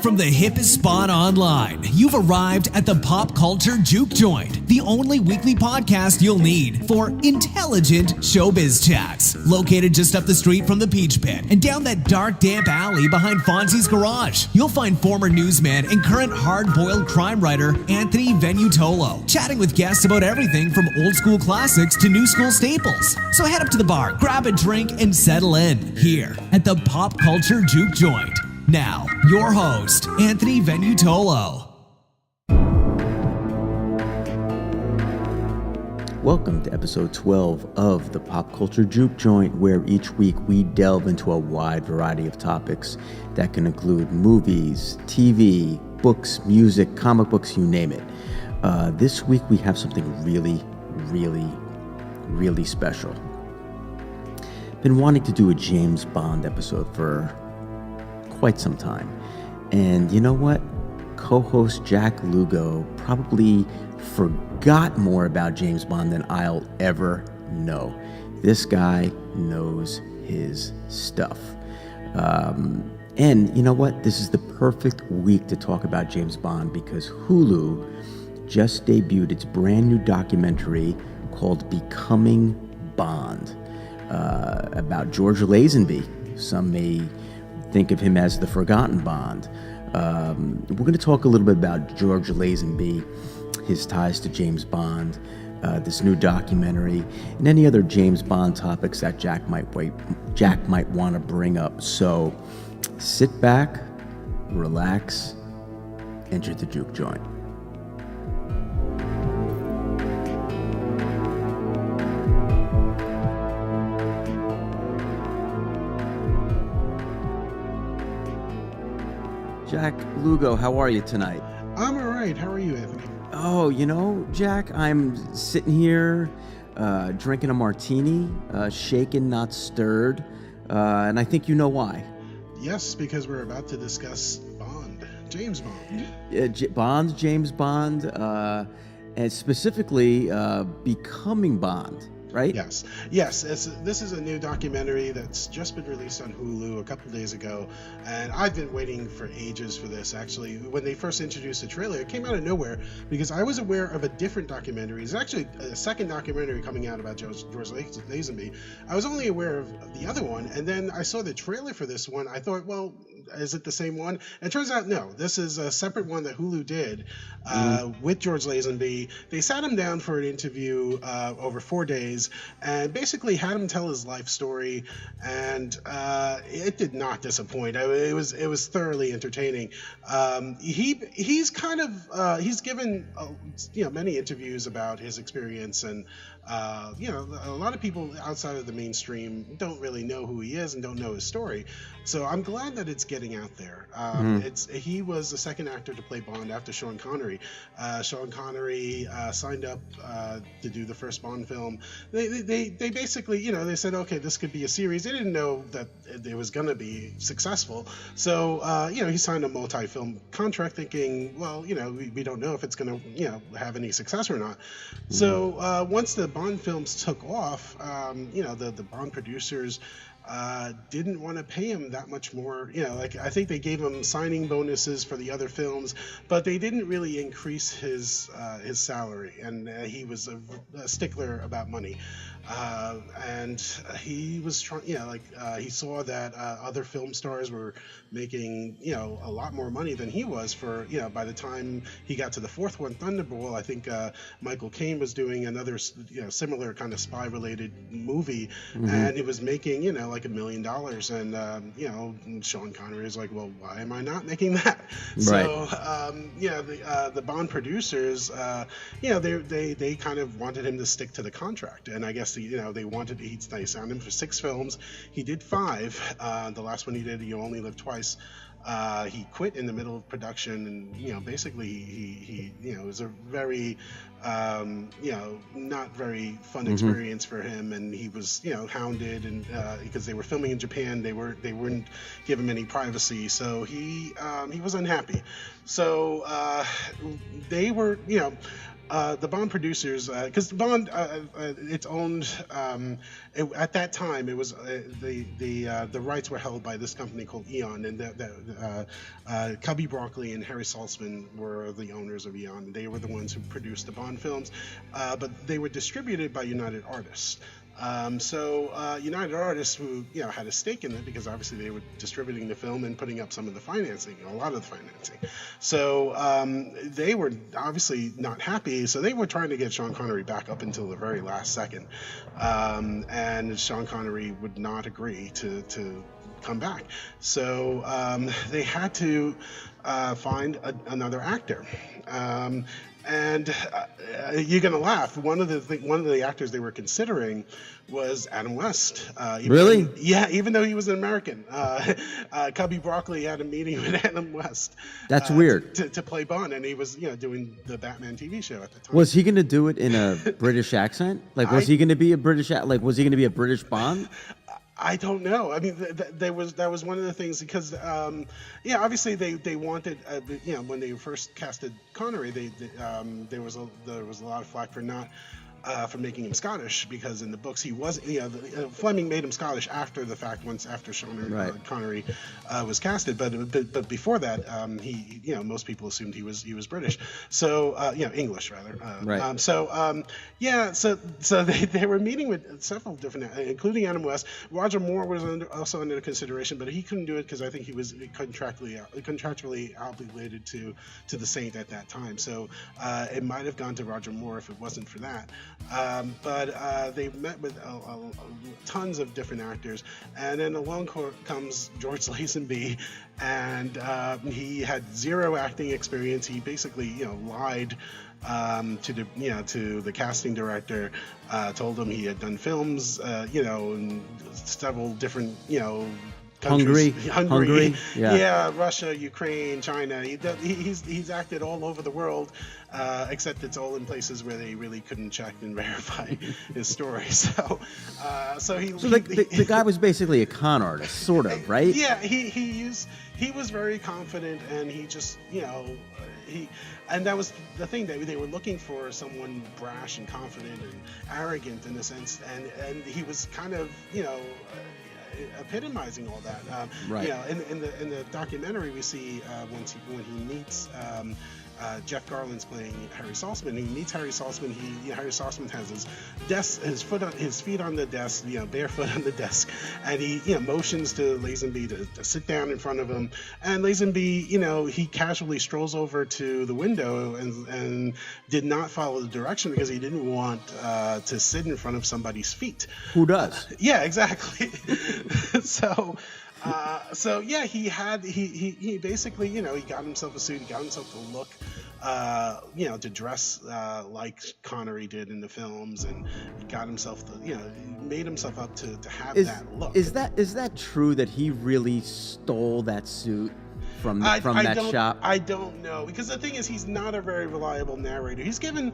from the hippest spot online, you've arrived at the Pop Culture Juke Joint, the only weekly podcast you'll need for intelligent showbiz chats. Located just up the street from the Peach Pit and down that dark, damp alley behind Fonzie's garage, you'll find former newsman and current hard-boiled crime writer Anthony Venutolo, chatting with guests about everything from old school classics to new school staples. So head up to the bar, grab a drink, and settle in here at the Pop Culture Juke Joint. Now, your host, Anthony Venutolo. Welcome to episode 12 of the Pop Culture Juke Joint, where each week we delve into a wide variety of topics that can include movies, TV, books, music, comic books, you name it. This week we have something really special. Been wanting to do a James Bond episode for quite some time. And you know what? Co-host Jack Lugo probably forgot more about James Bond than I'll ever know. This guy knows his stuff. And you know what? This is the perfect week to talk about James Bond because Hulu just debuted its brand new documentary called Becoming Bond, about George Lazenby. Some may think of him as the forgotten Bond. We're going to talk a little bit about George Lazenby, his ties to James Bond, this new documentary, and any other James Bond topics that Jack might want to bring up. So sit back, relax, enter the juke joint. Jack Lugo, how are you tonight? I'm all right. How are you, Anthony? Oh, you know, Jack, I'm sitting here drinking a martini, shaken, not stirred, and I think you know why. Yes, because we're about to discuss Bond, James Bond. James Bond, and specifically Becoming Bond. Right? Yes. This is a new documentary that's just been released on Hulu a couple of days ago, and I've been waiting for ages for this. Actually, when they first introduced the trailer, it came out of nowhere because I was aware of a different documentary. It's actually a second documentary coming out about George Lazenby. I was only aware of the other one, and then I saw the trailer for this one. I thought, well, is it the same one? And it turns out, no. This is a separate one that Hulu did with George Lazenby. They sat him down for an interview over 4 days and basically had him tell his life story, and it did not disappoint. It was thoroughly entertaining. He's given many interviews about his experience, and a lot of people outside of the mainstream don't really know who he is and don't know his story. So I'm glad that it's getting out there. He was the second actor to play Bond after Sean Connery. Sean Connery signed up to do the first Bond film. They basically, they said, okay, this could be a series. They didn't know that it was going to be successful. So, he signed a multi-film contract thinking, well, we don't know if it's going to, have any success or not. So once the Bond films took off, the Bond producers didn't want to pay him that much more. I think they gave him signing bonuses for the other films, but they didn't really increase his salary, and he was a stickler about money. And he was trying, he saw that other film stars were making, a lot more money than he was for, by the time he got to the fourth one, Thunderball, I think Michael Caine was doing another, similar kind of spy-related movie, and it was making, like $1 million, and, Sean Connery is like, well, why am I not making that? Right. So, the Bond producers, they kind of wanted him to stick to the contract, and I guess they signed him for 6 films. He did 5. The last one he did, You Only Live Twice. He quit in the middle of production, and basically he it was a very not very fun experience for him, and he was hounded, and because they were filming in Japan, they wouldn't give him any privacy, so he was unhappy. So they were the Bond producers, because Bond, it's owned at that time. It was the rights were held by this company called Eon, and Cubby Broccoli and Harry Saltzman were the owners of Eon. They were the ones who produced the Bond films, but they were distributed by United Artists. United Artists, who had a stake in it because obviously they were distributing the film and putting up some of the financing, a lot of the financing. So they were obviously not happy. So they were trying to get Sean Connery back up until the very last second, and Sean Connery would not agree to come back. So they had to find another actor. And you're gonna laugh. One of the actors they were considering was Adam West. Really? Even though he was an American. Cubby Broccoli had a meeting with Adam West. That's weird. To play Bond, and he was doing the Batman TV show at the time. Was he gonna do it in a British accent? Like, was he gonna be a British? Like, was he gonna be a British Bond? I don't know. I mean, that was one of the things because, obviously they wanted, when they first casted Connery, there was a lot of flack for not. For making him Scottish, because in the books he was, Fleming made him Scottish after the fact, after Sean Connery was casted, but before that, he, most people assumed he was British, so English rather, right. So they were meeting with several different, including Adam West. Roger Moore was also under consideration, but he couldn't do it because I think he was contractually obligated to the Saint at that time, so it might have gone to Roger Moore if it wasn't for that. But they met with tons of different actors, and then along comes George Lazenby, and he had zero acting experience. He basically, lied to the casting director, told him he had done films, in several different, countries. Hungary, yeah, Russia, Ukraine, China. He's acted all over the world, except it's all in places where they really couldn't check and verify his story. So the guy was basically a con artist, sort of, right? Yeah, he was very confident, and he just and that was the thing, that they were looking for someone brash and confident and arrogant in a sense, and he was kind of epitomizing all that. Right. In the documentary we see when he meets Jeff Garland's playing Harry Saltzman. He meets Harry Saltzman. Harry Saltzman has his feet on the desk, barefoot on the desk, and he motions to Lazenby to sit down in front of him. And Lazenby, he casually strolls over to the window and did not follow the direction because he didn't want to sit in front of somebody's feet. Who does? Yeah, exactly. He basically, he got himself a suit, he got himself to look, to dress like Connery did in the films, and he got himself made himself up to have that look. Is that true that he really stole that suit from that shop? I don't know, because the thing is, he's not a very reliable narrator. He's given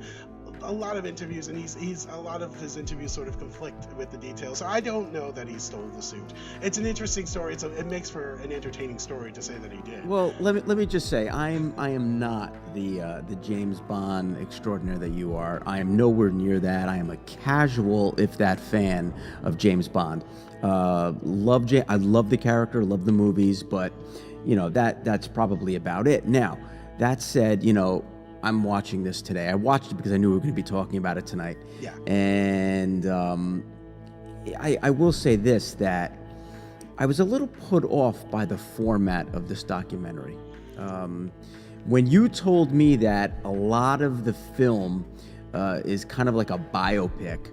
a lot of interviews, and he's a lot of his interviews sort of conflict with the details. So I don't know that he stole the suit. It's an interesting story. It makes for an entertaining story to say that he did. Well, let me just say, I am not the James Bond extraordinaire that you are. I am nowhere near that. I am a casual, if that, fan of James Bond. I love the character, love the movies, but that's probably about it. Now, that said, I'm watching this today. I watched it because I knew we were going to be talking about it tonight. Yeah. And I will say this, that I was a little put off by the format of this documentary. When you told me that a lot of the film is kind of like a biopic,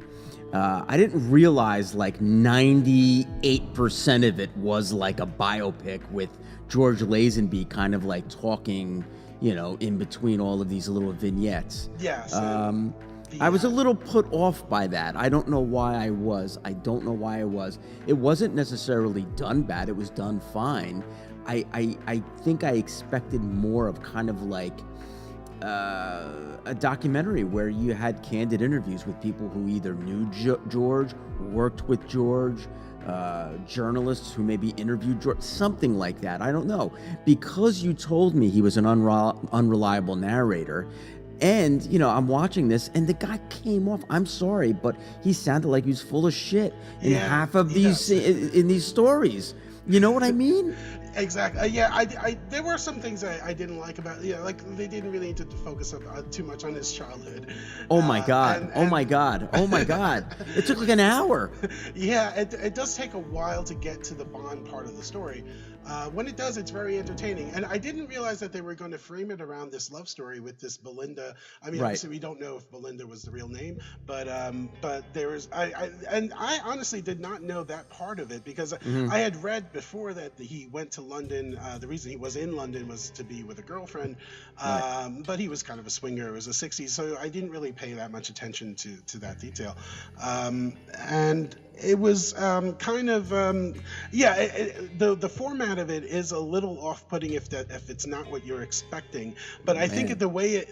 I didn't realize like 98% of it was like a biopic with George Lazenby kind of like talking, in between all of these little vignettes. Yes. I was a little put off by that. I don't know why I was. It wasn't necessarily done bad. It was done fine. I think I expected more of kind of like a documentary where you had candid interviews with people who either knew George, worked with George, journalists who maybe interviewed George, something like that. I don't know. Because you told me he was an unreliable narrator, And, you know, I'm watching this, and the guy came off. I'm sorry, but he sounded like he was full of shit in half of these in these stories. You know what I mean? Exactly. There were some things I didn't like about. Like they didn't really need to focus too much on his childhood. Oh my God! Oh my God! Oh my God! It took like an hour. Yeah, it does take a while to get to the Bond part of the story. When it does, it's very entertaining. And I didn't realize that they were going to frame it around this love story with this Belinda. I mean, obviously we don't know if Belinda was the real name, but there was I honestly did not know that part of it because I had read before that he went to London. The reason he was in London was to be with a girlfriend, but he was kind of a swinger. It was the 60s, so I didn't really pay that much attention to that detail. And it was kind of the format of it is a little off-putting if it's not what you're expecting. But I think the way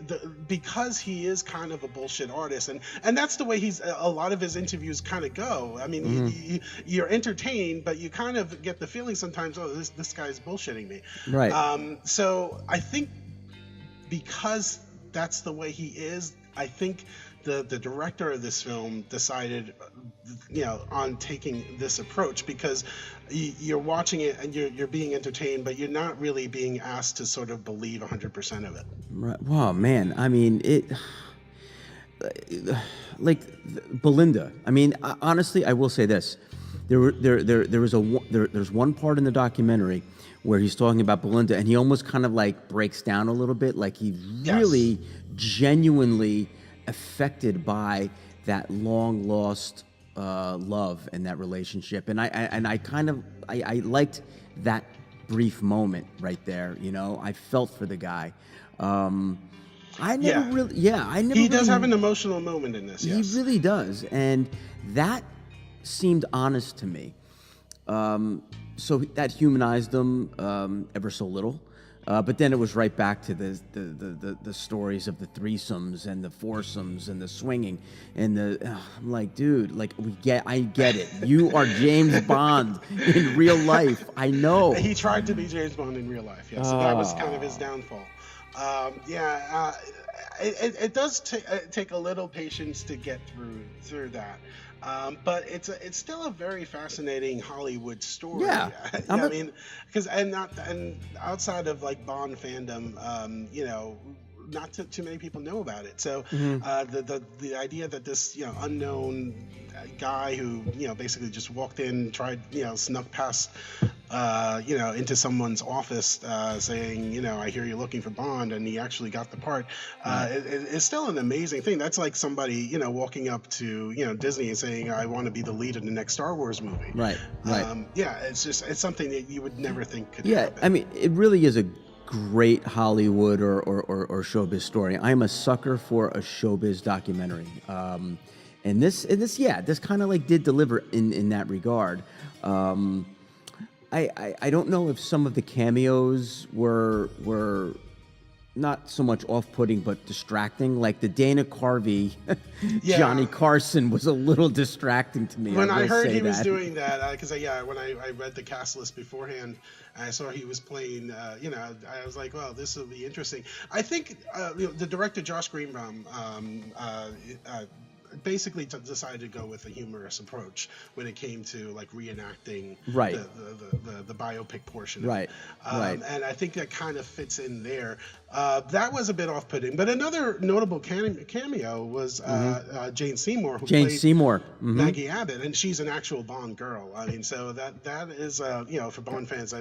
because he is kind of a bullshit artist, and that's the way a lot of his interviews kind of go. I mean, you're entertained, but you kind of get the feeling sometimes, oh, this guy's bullshitting me. Right. So I think because that's the way he is, I think the director of this film decided, on taking this approach because you're watching it and you're being entertained, but you're not really being asked to sort of believe 100% of it. Right. Wow, man. I mean, like Belinda. I mean, honestly, I will say this: there's one part in the documentary where he's talking about Belinda, and he almost kind of like breaks down a little bit, like he's really genuinely affected by that long lost love and that relationship, and I liked that brief moment right there. I felt for the guy. I never He does have an emotional moment in this. Yes. He really does, and that seemed honest to me. So that humanized him ever so little. But then it was right back to the stories of the threesomes and the foursomes and the swinging and I'm like, dude, like I get it. You are James Bond in real life. I know. He tried to be James Bond in real life. Yeah, so that was kind of his downfall. It does take a little patience to get through that. But it's still a very fascinating Hollywood story. Yeah, I mean, because and outside of like Bond fandom, not too many people know about it. So the idea that this unknown guy who basically just walked in, tried snuck past into someone's office saying I hear you're looking for Bond, and he actually got the part. It's still an amazing thing. That's like somebody walking up to Disney and saying I want to be the lead in the next Star Wars movie. Right. It's something that you would never think could happen. I mean, it really is a great Hollywood or showbiz story. I'm a sucker for a showbiz documentary. And this kind of like did deliver in that regard. I don't know if some of the cameos were not so much off-putting but distracting. Like the Dana Carvey, Johnny Carson was a little distracting to me. When I heard he was doing that, because when I read the cast list beforehand, I saw he was playing. I was like, well, this will be interesting. I think the director Josh Greenbaum basically decided to go with a humorous approach when it came to like reenacting the biopic portion of it. And I think that kind of fits in there. That was a bit off-putting, but another notable cameo was Jane Seymour, who played Maggie Abbott, and she's an actual Bond girl. I mean, so that is for Bond fans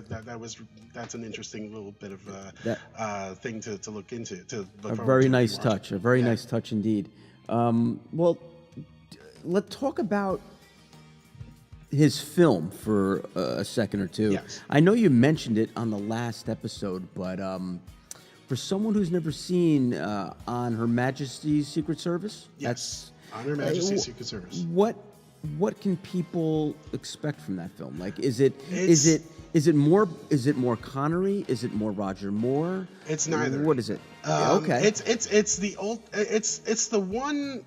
that's an interesting little bit of thing to look into. A very nice touch. A very nice touch indeed. Well, let's talk about his film for a second or two. Yes. I know you mentioned it on the last episode, but for someone who's never seen On Her Majesty's Secret Service, On Her Majesty's Secret Service. What can people expect from that film? Like, is it more Connery? Is it more Roger Moore? It's neither. What is it? It's the one.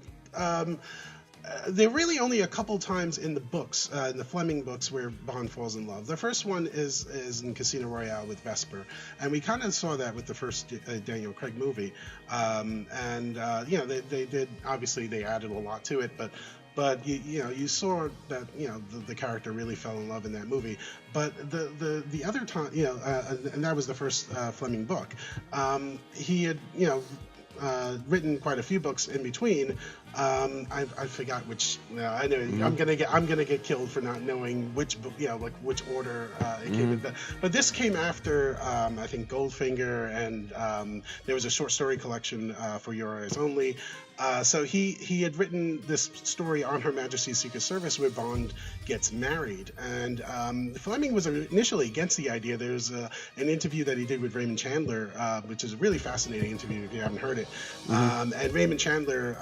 there are really only a couple times in the books, in the Fleming books, where Bond falls in love. The first one is in Casino Royale with Vesper, and we kind of saw that with the first Daniel Craig movie. They did, obviously they added a lot to it, but you saw that the character really fell in love in that movie. But the other time, and that was the first Fleming book. He had written quite a few books in between. I forgot which. I know I'm gonna get killed for not knowing which book, which order it came in. But this came after I think Goldfinger, and there was a short story collection for Your Eyes Only. So he had written this story on Her Majesty's Secret Service where Bond gets married, and Fleming was initially against the idea. There's an interview that he did with Raymond Chandler, which is a really fascinating interview if you haven't heard it. And Raymond Chandler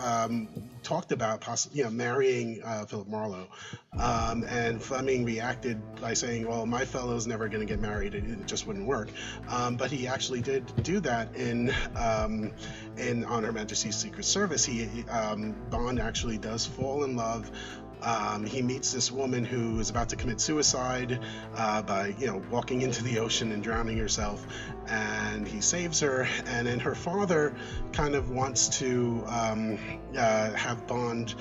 talked about marrying Philip Marlowe, and Fleming reacted by saying, "Well, my fellow's never going to get married; it just wouldn't work." But he actually did do that in On Her Majesty's Secret Service. Bond actually does fall in love. He meets this woman who is about to commit suicide by walking into the ocean and drowning herself, and he saves her. And then her father kind of wants to have Bond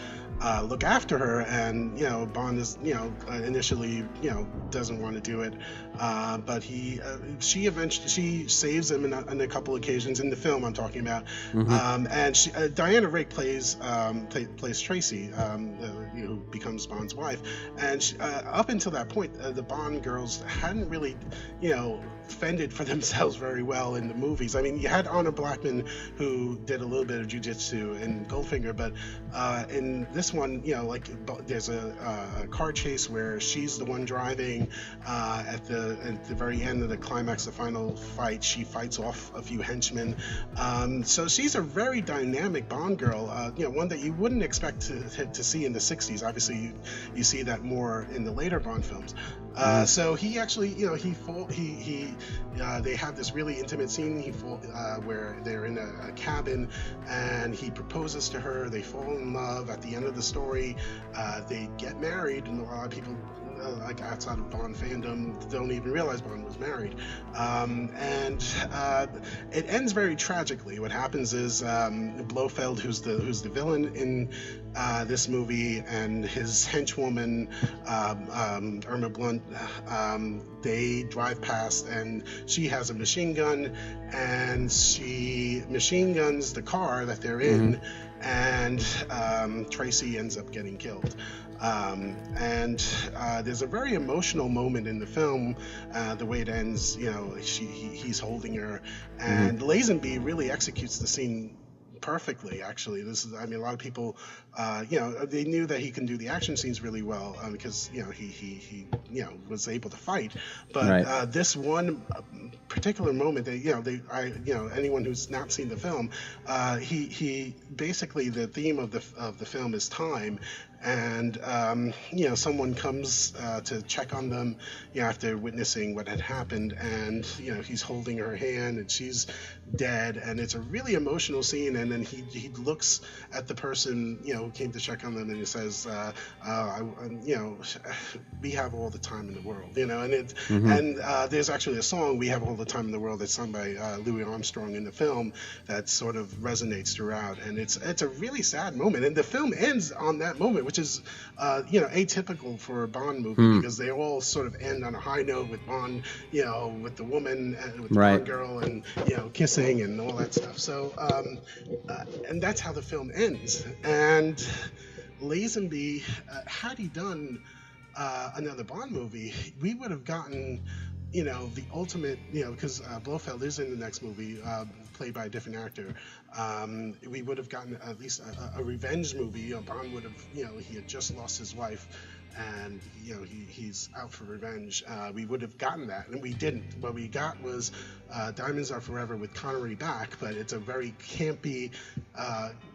look after her, and Bond is initially doesn't want to do it, but she eventually saves him on a couple occasions in the film I'm talking about. And Diana Rigg plays Tracy, who becomes Bond's wife, and up until that point the Bond girls hadn't really fended for themselves very well in the movies. I mean, you had Honor Blackman, who did a little bit of jujitsu in Goldfinger, but in this one, there's a car chase where she's the one driving. At the very end of the climax, the final fight, she fights off a few henchmen. So she's a very dynamic Bond girl, one that you wouldn't expect to see in the 60s. Obviously, you see that more in the later Bond films. So he actually, they have this really intimate scene where they're in a cabin, and he proposes to her. They fall in love. At the end of the story, they get married, and a lot of people, outside of Bond fandom, don't even realize Bond was married. And it ends very tragically. What happens is Blofeld, who's the villain in this movie, and his henchwoman Irma Blunt, they drive past, and she has a machine gun, and she machine guns the car that they're in, and Tracy ends up getting killed. And there's a very emotional moment in the film, the way it ends. He's holding her, and Lazenby really executes the scene perfectly. Actually, a lot of people, they knew that he can do the action scenes really well, because he was able to fight. But this one particular moment, anyone who's not seen the film, he basically, the theme of the film is time. And someone comes to check on them after witnessing what had happened, and he's holding her hand, and she's dead, and it's a really emotional scene. And then he looks at the person who came to check on them, and he says, we have all the time in the world, and there's actually a song, "We Have All the Time in the World," that's sung by Louis Armstrong in the film, that sort of resonates throughout, and it's a really sad moment, and the film ends on that moment, which is atypical for a Bond movie, because they all sort of end on a high note with Bond, with the woman, with the Bond girl, and kissing and all that stuff. So and that's how the film ends. And Lazenby, had he done another Bond movie, we would have gotten the ultimate, because Blofeld is in the next movie, played by a different actor. We would have gotten at least a revenge movie. Bond would have, he had just lost his wife, and he's out for revenge. We would have gotten that, and we didn't. What we got was Diamonds Are Forever with Connery back, but it's a very campy,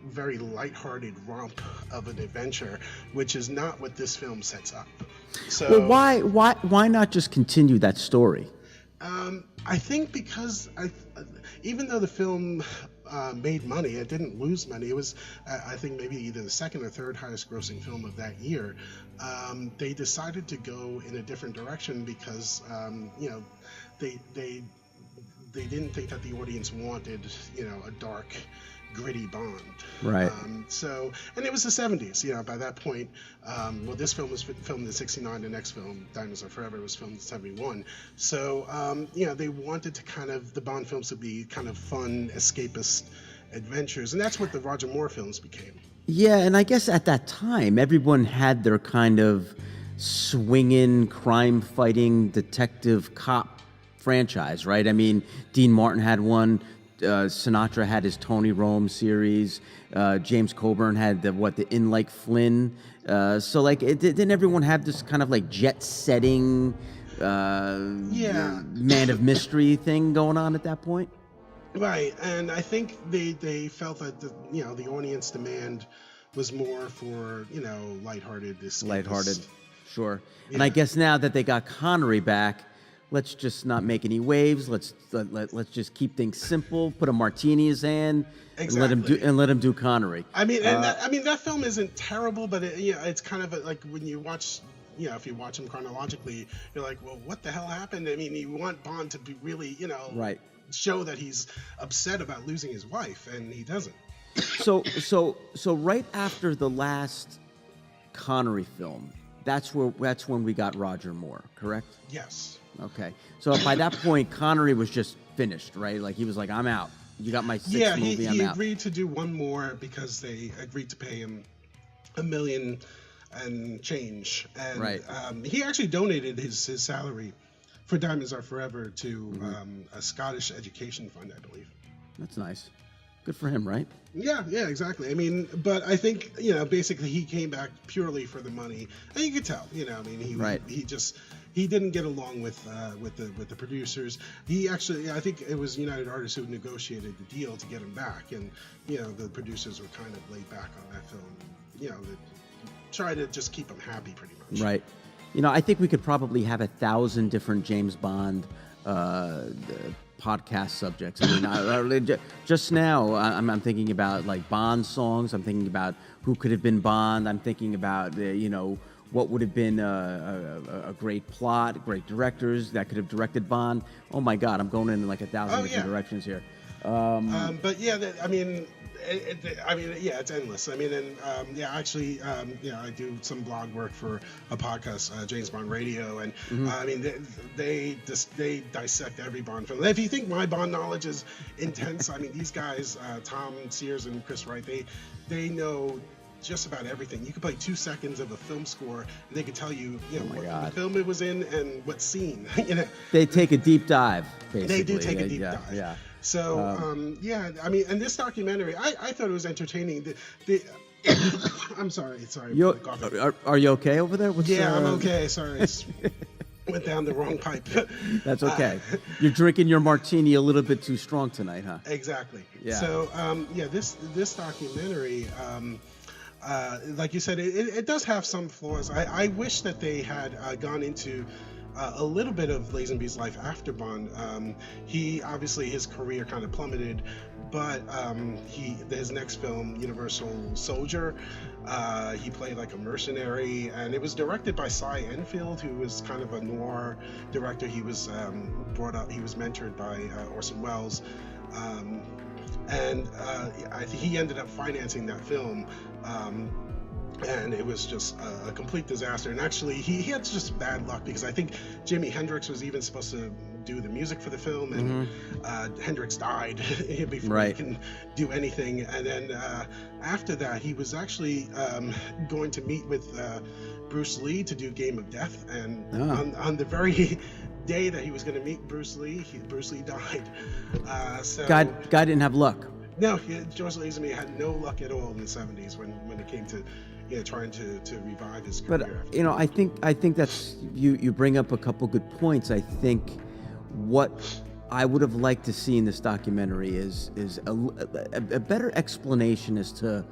very lighthearted romp of an adventure, which is not what this film sets up. So, well, why not just continue that story? I think because even though the film made money. It didn't lose money. It was, I think, maybe either the second or third highest grossing film of that year. They decided to go in a different direction because, they didn't think that the audience wanted, a dark, gritty Bond. Right. And it was the 70s. By that point, this film was filmed in '69. The next film, Diamonds Are Forever, was filmed in '71. So, they wanted the Bond films to be kind of fun, escapist adventures, and that's what the Roger Moore films became. Yeah, and I guess at that time, everyone had their kind of swinging, crime-fighting, detective cop franchise, right? I mean, Dean Martin had one. Sinatra had his Tony Rome series. James Coburn had the In Like Flynn. Didn't everyone have this kind of like jet-setting, man of mystery thing going on at that point? Right, and I think they felt that the audience demand was more for lighthearted, escapist. Lighthearted, sure. Yeah. And I guess now that they got Connery back, let's just not make any waves. Let's just keep things simple. Put a martini in his hand, exactly. and let him do Connery. I mean, that film isn't terrible, but it's kind of like when you watch. If you watch them chronologically, you're like, well, what the hell happened? I mean, you want Bond to be really, right. show that he's upset about losing his wife, and he doesn't. So right after the last Connery film, that's when we got Roger Moore, correct? Yes. Okay. So by that point, Connery was just finished, right? Like he was like, I'm out. You got my sixth movie, I'm out. He agreed to do one more because they agreed to pay him $1 million and change. And right. He actually donated his salary for Diamonds Are Forever to a Scottish education fund, I believe. That's nice. Good for him, right? Yeah, exactly. I mean, but I think, basically he came back purely for the money. And you could tell, he didn't get along with the producers. He actually, I think it was United Artists who negotiated the deal to get him back, and the producers were kind of laid back on that film. Try to just keep him happy, pretty much. Right. I think we could probably have 1,000 different James Bond podcast subjects. I mean, just now I'm thinking about like Bond songs. I'm thinking about who could have been Bond. I'm thinking about what would have been a great plot, great directors that could have directed Bond. Oh my God, I'm going in like 1,000 different directions here. But yeah, it's endless. I mean, and I do some blog work for a podcast, James Bond Radio, and I mean, they dissect every Bond film. If you think my Bond knowledge is intense, I mean, these guys, Tom Sears and Chris Wright, they know just about everything. You could play 2 seconds of a film score, and they could tell you, what film it was in and what scene. They take a deep dive. Basically. They do take a deep dive. Yeah. So, I mean, and this documentary, I thought it was entertaining. I'm sorry. Are you okay over there? I'm okay. Sorry. Went down the wrong pipe. That's okay. You're drinking your martini a little bit too strong tonight, huh? Exactly. Yeah. So, this documentary, like you said, it does have some flaws. I wish that they had gone into a little bit of Lazenby's life after Bond. He obviously, his career kind of plummeted, but his next film, Universal Soldier, he played like a mercenary, and it was directed by Cy Enfield, who was kind of a noir director. He was he was mentored by Orson Welles, and I think he ended up financing that film. And it was just a complete disaster. And actually, he had just bad luck, because I think Jimi Hendrix was even supposed to do the music for the film, and Hendrix died before he can do anything. And then after that, he was actually going to meet with Bruce Lee to do Game of Death. And on the very day that he was going to meet Bruce Lee died. Guy didn't have luck. No, George Lazenby had no luck at all in the 70s when it came to trying to revive his career. But I think that's you bring up a couple good points. I think what I would have liked to see in this documentary is a better explanation as to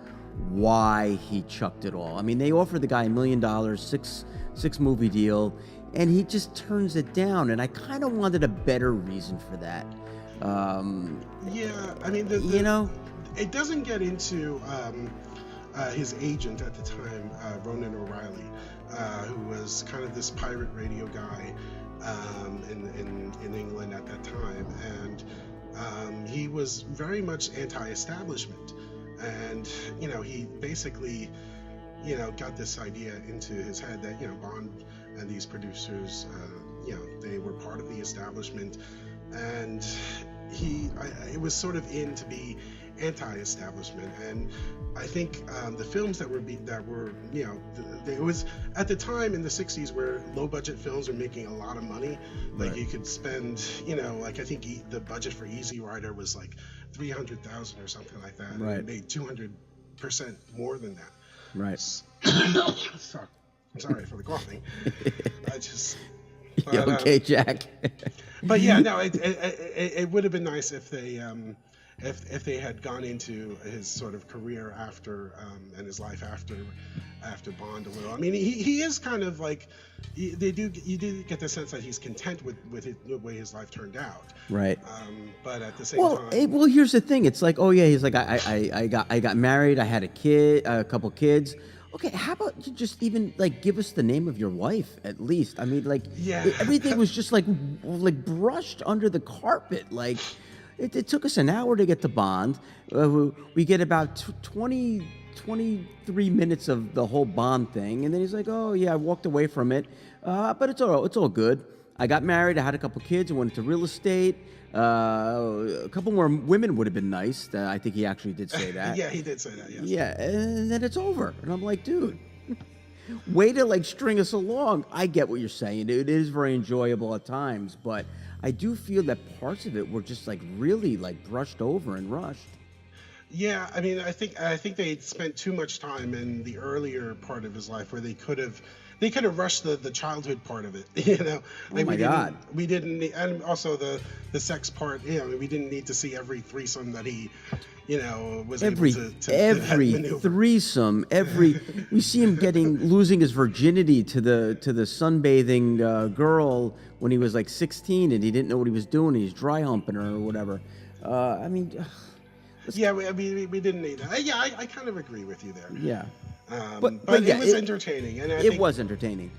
why he chucked it all. I mean, they offered the guy $1 million, six movie deal, and he just turns it down. And I kind of wanted a better reason for that. Yeah, I mean, it doesn't get into his agent at the time, Ronan O'Reilly, who was kind of this pirate radio guy in England at that time, and he was very much anti-establishment, and he basically got this idea into his head that Bond and these producers they were part of the establishment, and it was sort of in to be anti-establishment. And I think the films that were it was at the time in the 60s where low budget films were making a lot of money. Like right. You could spend like I think the budget for Easy Rider was like $300,000 or something like that. Right. And it made 200% more than that. Right. Sorry for the coughing. You okay, Jack? But yeah, no, it would have been nice if they had gone into his sort of career after and his life after Bond a little. I mean, he is kind of like you do get the sense that he's content with the way his life turned out. Right. But at the same time, well, here's the thing. It's like, oh yeah, he's like, I got married, I had a couple kids. Okay, how about you just even like give us the name of your wife at least? I mean, like, everything was just like brushed under the carpet. Like, it took us an hour to get to Bond. We get about 23 minutes of the whole Bond thing, and then he's like, oh yeah, I walked away from it, but it's all good. I got married, I had a couple kids, I went into real estate. A couple more women would have been nice. I think he actually did say that. Yeah, he did say that, yes. Yeah, and then it's over. And I'm like, dude, way to like string us along. I get what you're saying. It is very enjoyable at times, but I do feel that parts of it were just like really like brushed over and rushed. Yeah, I mean, I think they spent too much time in the earlier part of his life where they could have rushed the childhood part of it, Like oh my God. We didn't need, and also the sex part, we didn't need to see every threesome that he, was able to threesome, we see him losing his virginity to the sunbathing girl when he was like 16 and he didn't know what he was doing. He's dry humping her or whatever. I mean. Yeah, we didn't need that. Yeah, I kind of agree with you there. Yeah. But yeah, it was entertaining. And it was entertaining.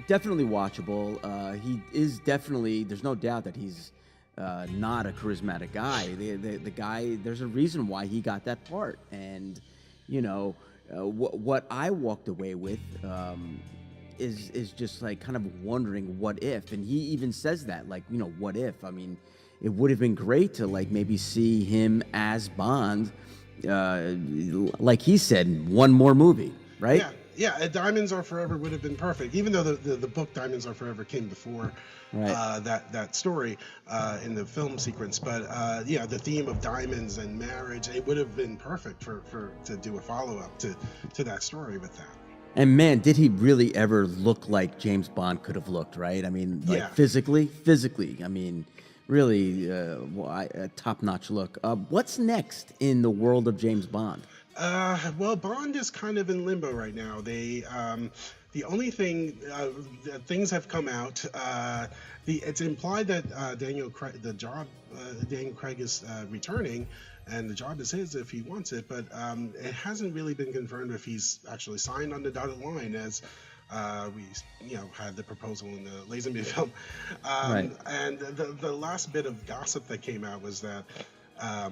Definitely watchable. He is definitely, there's no doubt that he's not a charismatic guy. The guy, there's a reason why he got that part. And, what I walked away with is just like kind of wondering what if. And he even says that, like, what if? I mean, it would have been great to like maybe see him as Bond, like he said, one more movie, right? Yeah. Diamonds Are Forever would have been perfect, even though the book Diamonds Are Forever came before that story in the film sequence. But the theme of diamonds and marriage, it would have been perfect to do a follow up to that story with that. And man, did he really ever look like James Bond could have looked, right? I mean, like physically, I mean. Really a top-notch look. What's next in the world of James Bond? Well, Bond is kind of in limbo right now. The only thing, things have come out. It's implied that Daniel Craig is returning, and the job is his if he wants it. But it hasn't really been confirmed if he's actually signed on the dotted line as. We had the proposal in the Lazenby film, and the last bit of gossip that came out was that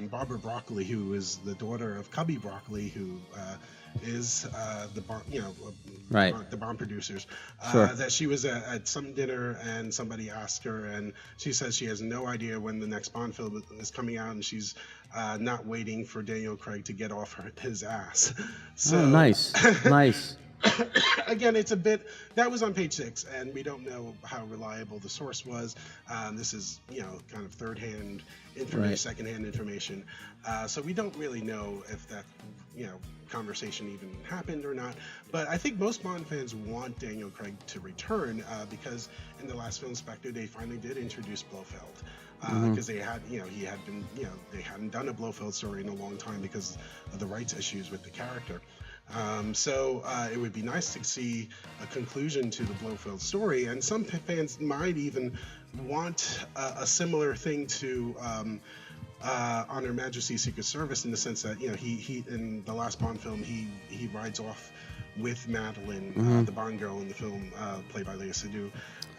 Barbara Broccoli, who is the daughter of Cubby Broccoli, who is the Bond producers, that she was at some dinner and somebody asked her, and she says she has no idea when the next Bond film is coming out, and she's not waiting for Daniel Craig to get off his ass. So nice. Again, it's a bit that was on page 6, and we don't know how reliable the source was. This is kind of third-hand information, second-hand information, so we don't really know if that conversation even happened or not. But I think most Bond fans want Daniel Craig to return because in the last film Spectre they finally did introduce Blofeld. Because they had, he had been, they hadn't done a Blofeld story in a long time because of the rights issues with the character. So it would be nice to see a conclusion to the Blofeld story, and some fans might even want a similar thing to On Her Majesty's Secret Service, in the sense that, you know, he in the last Bond film he rides off with Madeline, the Bond girl in the film, played by Léa Seydoux,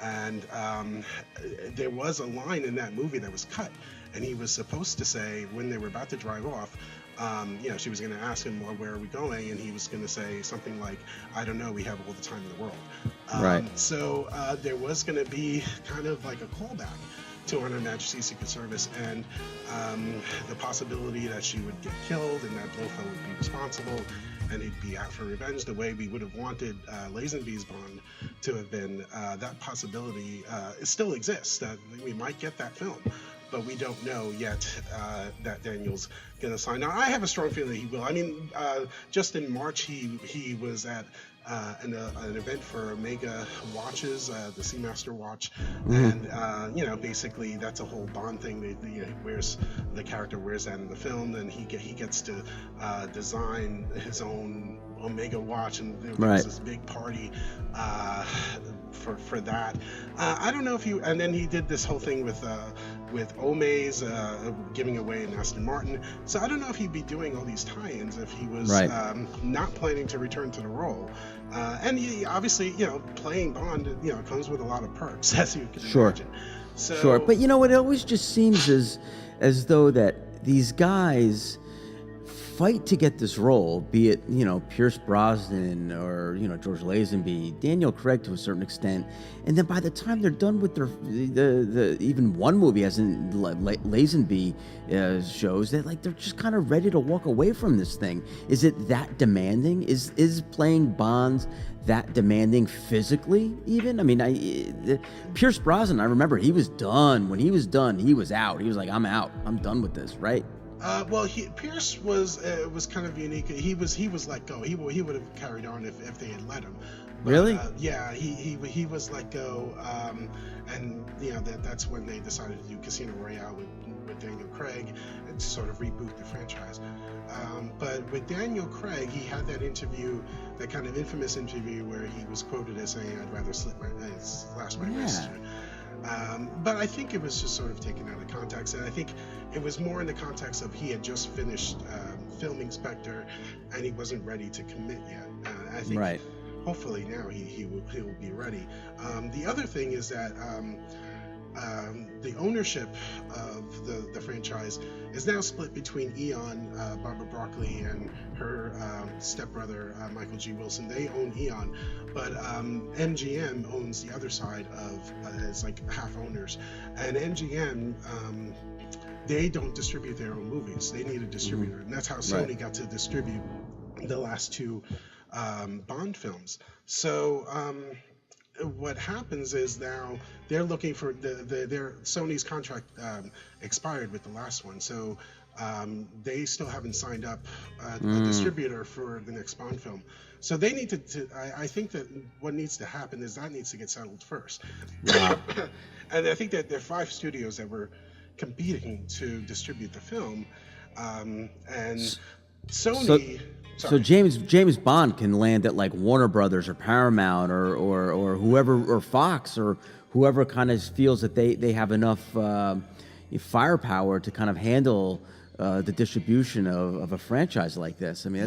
and there was a line in that movie that was cut, and he was supposed to say, when they were about to drive off, you know, she was going to ask him, well, where are we going? And he was going to say something like, I don't know, we have all the time in the world. Right. So there was going to be kind of like a callback to On Her Majesty's Secret Service, and the possibility that she would get killed and that Blofeld would be responsible and he'd be out for revenge the way we would have wanted Lazenby's Bond to have been. That possibility still exists, that we might get that film, but we don't know yet that Daniel's going to sign. Now, I have a strong feeling that he will. I mean, just in March, he was at an event for Omega watches, the Seamaster watch, and you know, basically that's a whole Bond thing. The character wears that in the film, and he gets to design his own Omega watch, and there was this big party for that. I don't know if he, and then he did this whole thing with Omaze giving away an Aston Martin. So I don't know if he'd be doing all these tie-ins if he was not planning to return to the role. And he, obviously, you know, playing Bond, you know, comes with a lot of perks, as you can imagine. So, sure, but you know, it always just seems as though that these guys fight to get this role, be it, you know, Pierce Brosnan or, you know, George Lazenby, Daniel Craig to a certain extent, and then by the time they're done with the even one movie, as in Lazenby shows, that like they're just kind of ready to walk away from this thing. Is it that demanding? Is playing Bond that demanding physically even? I mean, Pierce Brosnan, I remember he was done. When he was done, he was out. He was like, I'm out. I'm done with this, right? Well, Pierce was kind of unique. He was let go. He would have carried on if they had let him. But, really? Yeah, he was let go, and you know that's when they decided to do Casino Royale with Daniel Craig and sort of reboot the franchise. But with Daniel Craig, he had that interview, that kind of infamous interview where he was quoted as saying, "I'd rather slash my wrist." But I think it was just sort of taken out of context, and I think it was more in the context of he had just finished filming Spectre, and he wasn't ready to commit yet. I think hopefully now he will be ready. The other thing is that the ownership of the franchise is now split between Eon, Barbara Broccoli, and her stepbrother, Michael G. Wilson. They own Eon, but MGM owns the other side as like half owners. And MGM, they don't distribute their own movies. They need a distributor, and that's how Sony got to distribute the last two Bond films. So what happens is now they're looking for their Sony's contract expired with the last one, so they still haven't signed up a distributor for the next Bond film. So they need to I think that what needs to happen is that needs to get settled first. And I think that there are 5 studios that were competing to distribute the film, and Sony. So James Bond can land at like Warner Brothers or Paramount or whoever, or Fox or whoever kind of feels that they have enough firepower to kind of handle the distribution of a franchise like this. I mean,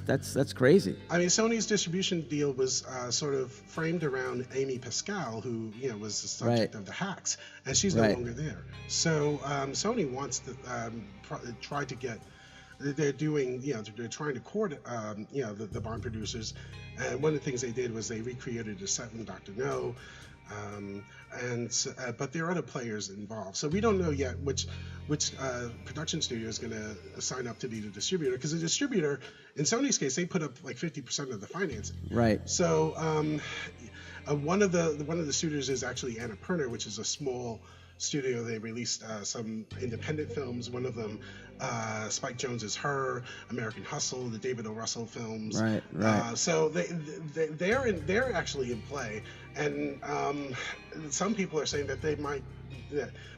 that's crazy. I mean, Sony's distribution deal was sort of framed around Amy Pascal, who was the subject of the hacks, and she's no longer there. So Sony wants to try to get. They're doing, they're trying to court, the Bond producers, and one of the things they did was they recreated a set in Dr. No, but there are other players involved. So we don't know yet which production studio is going to sign up to be the distributor, because the distributor, in Sony's case, they put up like 50% of the financing. Right. So one of the studios is actually Annapurna, which is a small studio. They released some independent films. One of them, Spike Jonze's Her, American Hustle, the David O. Russell films. Right. So they're actually in play, and some people are saying that they might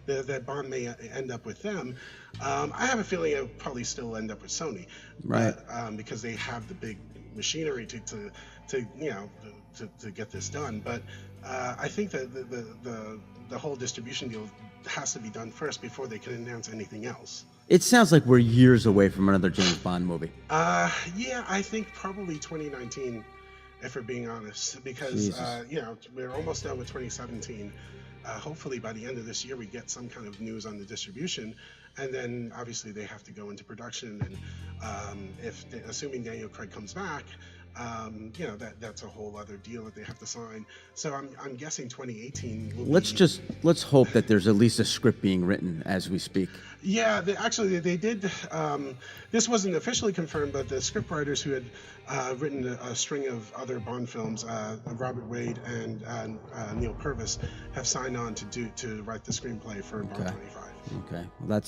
that Bond may end up with them. I have a feeling it'll probably still end up with Sony, right? Because they have the big machinery to get this done. But I think that the whole distribution deal has to be done first before they can announce anything else. It sounds like we're years away from another James Bond movie. Yeah, I think probably 2019, if we're being honest, because we're almost done with 2017. Hopefully by the end of this year we get some kind of news on the distribution, and then obviously they have to go into production, and assuming Daniel Craig comes back, that's a whole other deal that they have to sign. So I'm guessing 2018 will Let's hope that there's at least a script being written as we speak. Yeah, they did. This wasn't officially confirmed, but the scriptwriters who had written a string of other Bond films, Robert Wade and Neil Purvis, have signed on to write the screenplay for Bond 25. Okay, well,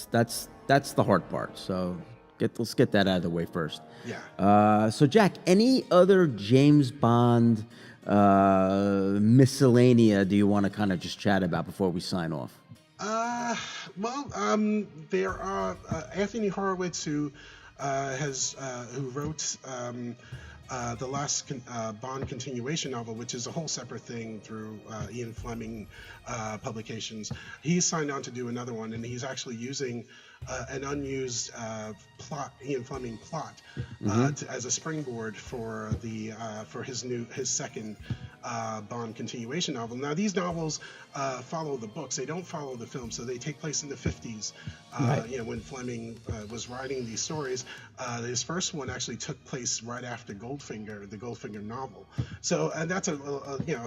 that's the hard part. So let's get that out of the way first. Yeah. So Jack, any other James Bond miscellanea do you want to kind of just chat about before we sign off? There are Anthony Horowitz, who wrote the last Bond continuation novel, which is a whole separate thing through Ian Fleming publications. He's signed on to do another one, and he's actually using an unused Ian Fleming plot as a springboard for his second Bond continuation novel. Now, these novels follow the books; they don't follow the film, so they take place in the 50s. When Fleming was writing these stories, his first one actually took place right after Goldfinger, the Goldfinger novel. So, and that's a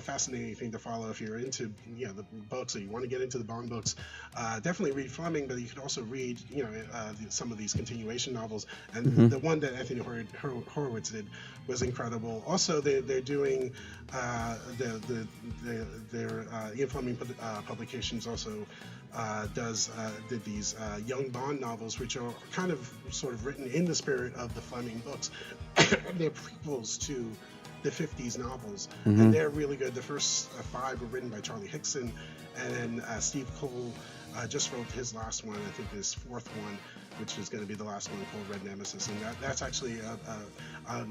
fascinating thing to follow if you're into the books, or you want to get into the Bond books. Definitely read Fleming, but you could also read some of these continuation novels. And the one that Anthony Horowitz did was incredible. Also, they're doing their Ian Fleming publications also did these young Bond novels, which are kind of sort of written in the spirit of the Fleming books. They're prequels to the 50s novels, and they're really good. The first 5 were written by Charlie Hickson, and then Steve Cole just wrote his last one, I think his 4th one, which is going to be the last one, called Red Nemesis, and that's actually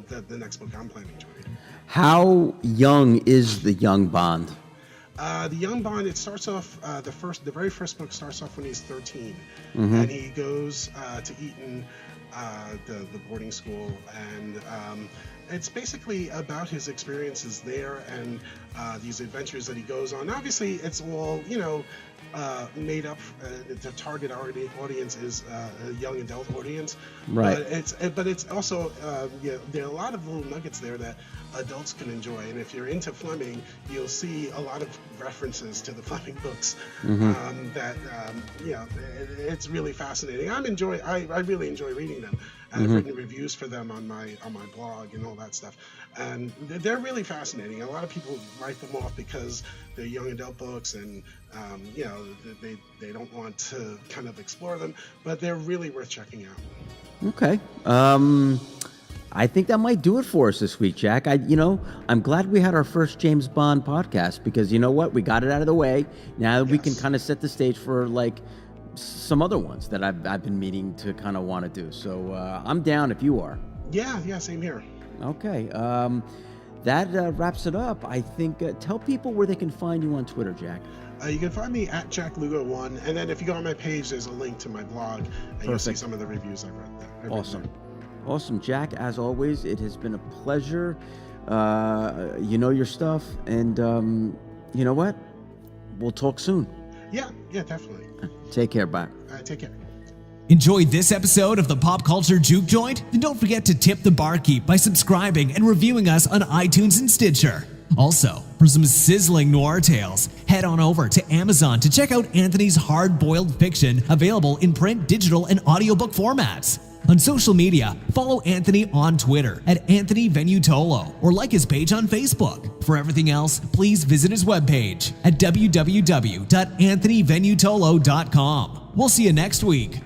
the next book I'm planning to read. How young is the young Bond? The young Bond, it starts off, the very first book starts off when he's 13, and he goes to Eton, the boarding school, and it's basically about his experiences there and these adventures that he goes on. Obviously, it's all, made up. The target audience is a young adult audience, right? But it's also there are a lot of little nuggets there that adults can enjoy. And if you're into Fleming, you'll see a lot of references to the Fleming books. It's really fascinating. I really enjoy reading them. And I've written reviews for them on my blog and all that stuff, and they're really fascinating. A lot of people write them off because they're young adult books, and they don't want to kind of explore them, but they're really worth checking out. Okay. I think that might do it for us this week, Jack. I'm glad we had our first James Bond podcast, because you know what? We got it out of the way. Now we can kind of set the stage for some other ones that I've been meaning to kind of want to do. So I'm down if you are. Yeah, same here. Okay. That wraps it up. I think, tell people where they can find you on Twitter, Jack. You can find me at Jack Lugo 1, and then if you go on my page, there's a link to my blog, and you'll see some of the reviews I've read there. Awesome, Jack. As always, it has been a pleasure. You know your stuff, and you know what? We'll talk soon. Yeah, definitely. Take care. Bye. Take care. Enjoyed this episode of the Pop Culture Juke Joint? Then don't forget to tip the barkeep by subscribing and reviewing us on iTunes and Stitcher. Also, for some sizzling noir tales, head on over to Amazon to check out Anthony's hard-boiled fiction, available in print, digital, and audiobook formats. On social media, follow Anthony on Twitter at Anthony Venutolo, or like his page on Facebook. For everything else, please visit his webpage at www.anthonyvenutolo.com. We'll see you next week.